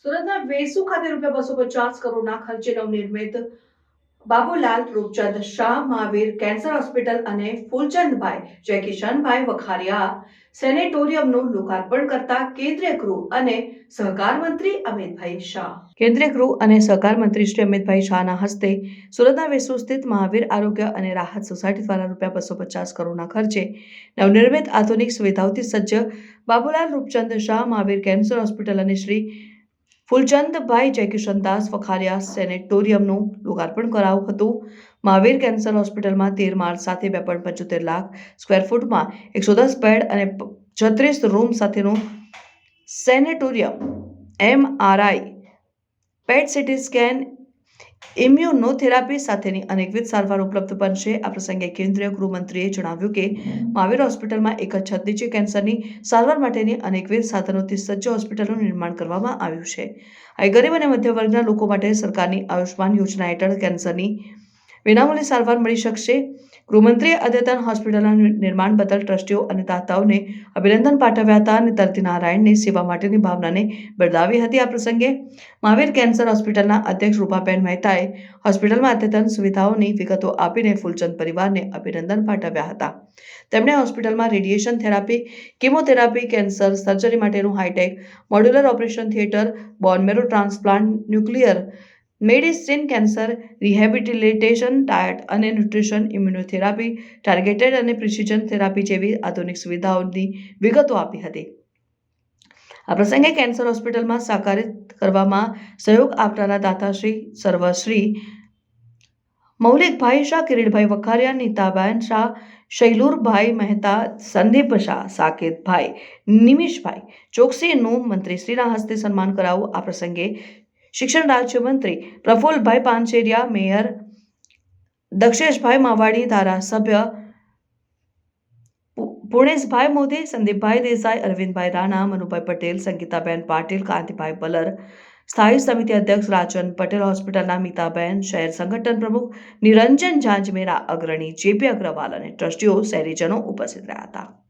સુરતના વેસુ ખાતે ₹250 કરોડના ખર્ચે નવનિર્મિત બાબુલાલ રૂપચંદ શાહ મહાવીર કેન્સર હોસ્પિટલ અને ફૂલચંદભાઈ જયકિશનભાઈ વખારિયા સેનેટોરિયમનું લોકાર્પણ કરતા કેન્દ્રીય ગૃહ અને સહકાર મંત્રી અમિતભાઈ શાહ. કેન્દ્રીય ગૃહ અને સહકાર મંત્રી શ્રી અમિતભાઈ શાહના હસ્તે સુરતના વેસુ સ્થિત મહાવીર આરોગ્ય અને રાહત સોસાયટી દ્વારા ₹250 કરોડના ખર્ચે નવનિર્મિત આધુનિક સુવિધાઓથી સજ્જ બાબુલાલ રૂપચંદ શાહ મહાવીર કેન્સર હોસ્પિટલ અને શ્રી ફૂલચંદભાઈ જયકિશનદાસ વખારિયા સેનેટોરિયમનું લોકાર્પણ કરાયું હતું. મહાવીર કેન્સર હોસ્પિટલમાં 13 માળ સાથે 2.75 લાખ સ્ક્વેર ફૂટમાં 110 બેડ અને 36 રૂમ સાથેનું સેનેટોરિયમ, MRI, પેટ સીટી સ્કેન, ઇમ્યુનોથેરાપી સાથેની અનેકવિધ સારવાર ઉપલબ્ધ બનશે. આ પ્રસંગે કેન્દ્રીય ગૃહમંત્રીએ જણાવ્યું કે મહાવીર હોસ્પિટલમાં એક જ છત નીચે કેન્સરની સારવાર માટેની અનેકવિધ સાધનોથી સજ્જ હોસ્પિટલનું નિર્માણ કરવામાં આવ્યું છે. અહીં ગરીબ અને મધ્યમ વર્ગના લોકો માટે સરકારની આયુષ્માન યોજના હેઠળ કેન્સરની વિનામૂલ્યે સારવાર મળી શકશે. ગૃહમંત્રીએ અદ્યતન હોસ્પિટલના નિર્માણ બદલ ટ્રસ્ટીઓ અને દાતાઓને અભિનંદન પાઠવ્યા હતા અને દર્દી નારાયણની સેવા માટેની ભાવનાને બિરદાવી હતી. આ પ્રસંગે મહાવીર કેન્સર હોસ્પિટલના અધ્યક્ષ રૂપાબેન મહેતાએ હોસ્પિટલમાં અદ્યતન સુવિધાઓની વિગતો આપીને ફૂલચંદ પરિવારને અભિનંદન પાઠવ્યા હતા. તેમણે હોસ્પિટલમાં radiation therapy, chemotherapy, cancer surgery માટેનું high tech modular operation theatre, bone marrow transplant, nuclear medicine, cancer rehabilitation, diet અને ન્યુટ્રિશન, ઇમ્યુનોથેરાપી, ટાર્ગેટેડ અને પ્રિસિઝન થેરાપી જેવી આધુનિક સુવિધાઓની વિગતો આપી હતી. આ પ્રસંગે કેન્સર હોસ્પિટલમાં સાકારિત કરવામાં સહયોગ આપનારા દાતાશ્રી સર્વશ્રી મૌલિકભાઈ શાહ, કિરીટભાઈ વખારિયા, નીતાબેન શાહ, શૈલુરભાઈ મહેતા, સંદીપ શાહ, સાકેતભાઈ, નિમિષભાઈ ચોકસીનું મંત્રીશ્રીના હસ્તે સન્માન કરાયું. આ પ્રસંગે શિક્ષણ રાજ્યમંત્રી પ્રફુલ્લભાઈ પાનસેરિયા, મેયર દક્ષેશભાઈ માવાડી, ધારાસભ્ય પૂર્ણેશભાઈ મોદી, સંદીપભાઈ દેસાઈ, અરવિંદભાઈ રાણા, મનુભાઈ પટેલ, સંગીતાબેન પાટીલ, કાંતિભાઈ પલર, સ્થાયી સમિતિ અધ્યક્ષ રાજન પટેલ, હોસ્પિટલના મીતાબેન, શહેર સંગઠન પ્રમુખ નિરંજન ઝાંઝમેરા, અગ્રણી જેપી અગ્રવાલ અને ટ્રસ્ટીઓ, શહેરીજનો ઉપસ્થિત રહ્યા હતા.